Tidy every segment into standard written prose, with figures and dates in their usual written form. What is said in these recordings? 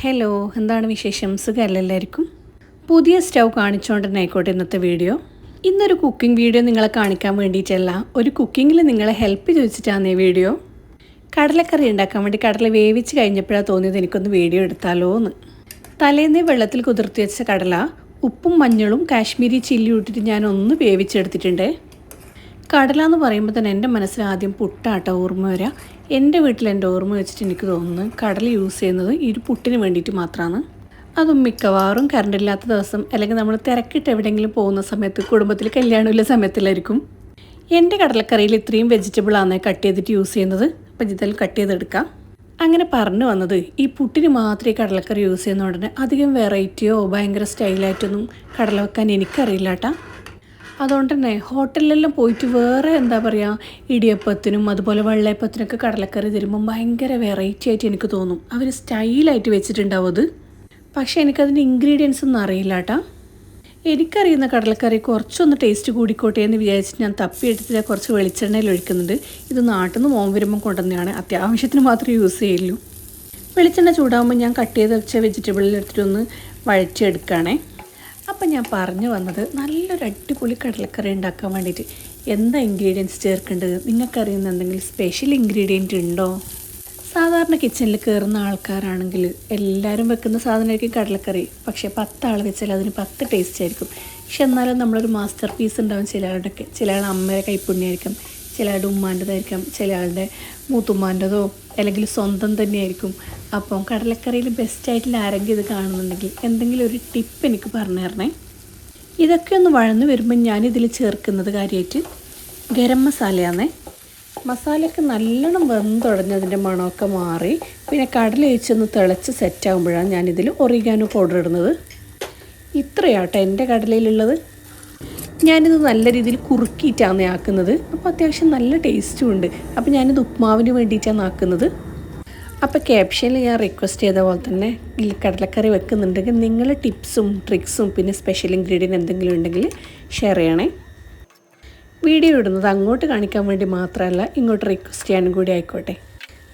Hello, എന്താണ് വിശേഷം? സുഖമല്ല എല്ലാവർക്കും? പുതിയ സ്റ്റൗ കാണിച്ചുകൊണ്ട് തന്നെ ആയിക്കോട്ടെ ഇന്നത്തെ വീഡിയോ. ഇന്നൊരു കുക്കിംഗ് വീഡിയോ നിങ്ങളെ കാണിക്കാൻ വേണ്ടിയിട്ടല്ല, ഒരു കുക്കിങ്ങിൽ നിങ്ങളെ ഹെൽപ്പ് ചോദിച്ചിട്ടാണ് ഈ വീഡിയോ. കടലക്കറി ഉണ്ടാക്കാൻ വേണ്ടി കടല വേവിച്ച് കഴിഞ്ഞപ്പോഴാണ് തോന്നിയത് എനിക്കൊന്ന് വീഡിയോ എടുത്താലോ എന്ന്. തലേന്നേ വെള്ളത്തിൽ കുതിർത്തി വെച്ച കടല ഉപ്പും മഞ്ഞളും കാശ്മീരി ചില്ലി ഇട്ടിട്ട് ഞാൻ ഒന്ന് വേവിച്ചെടുത്തിട്ടുണ്ട്. കടല എന്ന് പറയുമ്പോൾ തന്നെ എൻ്റെ മനസ്സിൽ ആദ്യം പുട്ടാട്ടോ ഓർമ്മ വരിക. എൻ്റെ വീട്ടിൽ എൻ്റെ ഓർമ്മ വെച്ചിട്ട് എനിക്ക് തോന്നുന്നു കടല യൂസ് ചെയ്യുന്നത് ഈ ഒരു പുട്ടിന് വേണ്ടിയിട്ട് മാത്രമാണ്. അതും മിക്കവാറും കറണ്ടില്ലാത്ത ദിവസം അല്ലെങ്കിൽ നമ്മൾ തിരക്കിട്ട് എവിടെയെങ്കിലും പോകുന്ന സമയത്ത്, കുടുംബത്തിൽ കല്യാണമുള്ള സമയത്തിലായിരിക്കും. എൻ്റെ കടലക്കറിയിൽ ഇത്രയും വെജിറ്റബിളാണ് കട്ട് ചെയ്തിട്ട് യൂസ് ചെയ്യുന്നത്. അപ്പം ഇതിൽ കട്ട് ചെയ്തെടുക്കാം. അങ്ങനെ പറഞ്ഞു വന്നത് ഈ പുട്ടിന് മാത്രമേ കടലക്കറി യൂസ് ചെയ്യുന്നതുകൊണ്ട് അധികം വെറൈറ്റിയോ ഭയങ്കര സ്റ്റൈലായിട്ടൊന്നും കടല വെക്കാൻ എനിക്കറിയില്ല കേട്ടോ. അതുകൊണ്ട് തന്നെ ഹോട്ടലിലെല്ലാം പോയിട്ട് വേറെ എന്താ പറയുക, ഇടിയപ്പത്തിനും അതുപോലെ വെള്ളയപ്പത്തിനൊക്കെ കടലക്കറി തരുമ്പം ഭയങ്കര വെറൈറ്റി ആയിട്ട് എനിക്ക് തോന്നും. അവർ സ്റ്റൈലായിട്ട് വെച്ചിട്ടുണ്ടാവും അത്. പക്ഷേ എനിക്കതിൻ്റെ ഇൻഗ്രീഡിയൻസ് ഒന്നും അറിയില്ല കേട്ടോ. എനിക്കറിയുന്ന കടലക്കറി കുറച്ചൊന്ന് ടേസ്റ്റ് കൂടിക്കോട്ടെ എന്ന് വിചാരിച്ചിട്ട് ഞാൻ തപ്പിയെടുത്തിട്ട് കുറച്ച് വെളിച്ചെണ്ണയിൽ ഒഴിക്കുന്നുണ്ട്. ഇത് നാട്ടിൽ നിന്ന് മോൻ വരുമ്പം കൊണ്ടുവന്നതാണ്, അത്യാവശ്യത്തിന് മാത്രമേ യൂസ് ചെയ്യുള്ളൂ. വെളിച്ചെണ്ണ ചൂടാകുമ്പോൾ ഞാൻ കട്ട് ചെയ്ത് വെച്ച വെജിറ്റബിളിൽ എടുത്തിട്ടൊന്ന് വഴച്ചെടുക്കുകയാണേ. അപ്പം ഞാൻ പറഞ്ഞു വന്നത് നല്ലൊരു അടിപൊളി കടലക്കറി ഉണ്ടാക്കാൻ വേണ്ടിയിട്ട് എന്താ ഇൻഗ്രീഡിയൻസ് ചേർക്കേണ്ടത്, നിങ്ങൾക്കറിയുന്ന എന്തെങ്കിലും സ്പെഷ്യൽ ഇൻഗ്രീഡിയൻറ്റ് ഉണ്ടോ? സാധാരണ കിച്ചണിൽ കയറുന്ന ആൾക്കാരാണെങ്കിൽ എല്ലാവരും വെക്കുന്ന സാധനമായിരിക്കും കടലക്കറി. പക്ഷേ 10 ആൾ വെച്ചാൽ അതിന് 10 ടേസ്റ്റ് ആയിരിക്കും. പക്ഷെ എന്നാലും നമ്മളൊരു മാസ്റ്റർ പീസ് ഉണ്ടാവും ചിലയാളുടെയൊക്കെ. ചില ആൾ അമ്മയുടെ കൈപ്പുണ്യമായിരിക്കും, ചില ആളുടെ ഉമ്മാൻ്റെതായിരിക്കും, ചില ആളുടെ മൂത്തുമ്മാൻ്റെതോ അല്ലെങ്കിൽ സ്വന്തം തന്നെയായിരിക്കും. അപ്പം കടലക്കറിയിൽ ബെസ്റ്റായിട്ടുള്ള ആരെങ്കിലും ഇത് കാണുന്നുണ്ടെങ്കിൽ എന്തെങ്കിലും ഒരു ടിപ്പ് എനിക്ക് പറഞ്ഞു തരണേ. ഇതൊക്കെ ഒന്ന് വഴന്ന് വരുമ്പോൾ ഞാനിതിൽ ചേർക്കുന്നത് കാര്യമായിട്ട് ഗരം മസാലയാണേ. മസാലയൊക്കെ നല്ലോണം വെന്തുടഞ്ഞതിൻ്റെ മണമൊക്കെ മാറി പിന്നെ കടല ഒഴിച്ചൊന്ന് തിളച്ച് സെറ്റാകുമ്പോഴാണ് ഞാനിതിൽ ഒറിഗാനോ പൗഡർ ഇടുന്നത്. ഇത്രയാട്ടോ എൻ്റെ കടലയിലുള്ളത്. ഞാനിത് നല്ല രീതിയിൽ കുറുക്കിയിട്ടാണ് ആക്കുന്നത്. അപ്പോൾ അത്യാവശ്യം നല്ല ടേസ്റ്റും ഉണ്ട്. അപ്പോൾ ഞാനിത് ഉപ്മാവിന് വേണ്ടിയിട്ടാണ് ആക്കുന്നത്. അപ്പോൾ ക്യാപ്ഷനിൽ ഞാൻ റിക്വസ്റ്റ് ചെയ്ത പോലെ തന്നെ കടലക്കറി വെക്കുന്നുണ്ടെങ്കിൽ നിങ്ങൾ ടിപ്സും ട്രിക്സും പിന്നെ സ്പെഷ്യൽ ഇൻഗ്രീഡിയൻറ്റ് എന്തെങ്കിലും ഉണ്ടെങ്കിൽ ഷെയർ ചെയ്യണേ. വീഡിയോ ഇടുന്നത് അങ്ങോട്ട് കാണിക്കാൻ വേണ്ടി മാത്രമല്ല, ഇങ്ങോട്ട് റിക്വസ്റ്റ് ചെയ്യാനും കൂടി ആയിക്കോട്ടെ.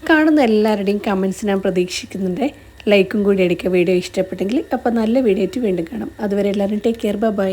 കാണുന്ന എല്ലാവരുടെയും കമൻറ്റ്സ് ഞാൻ പ്രതീക്ഷിക്കുന്നുണ്ട്. ലൈക്കും കൂടി അടിക്കുക വീഡിയോ ഇഷ്ടപ്പെട്ടെങ്കിൽ. അപ്പോൾ നല്ല വീഡിയോ ആയിട്ട് വീണ്ടും കാണാം. അതുവരെ എല്ലാവരും ടേക്ക് കെയർ, ബൈ.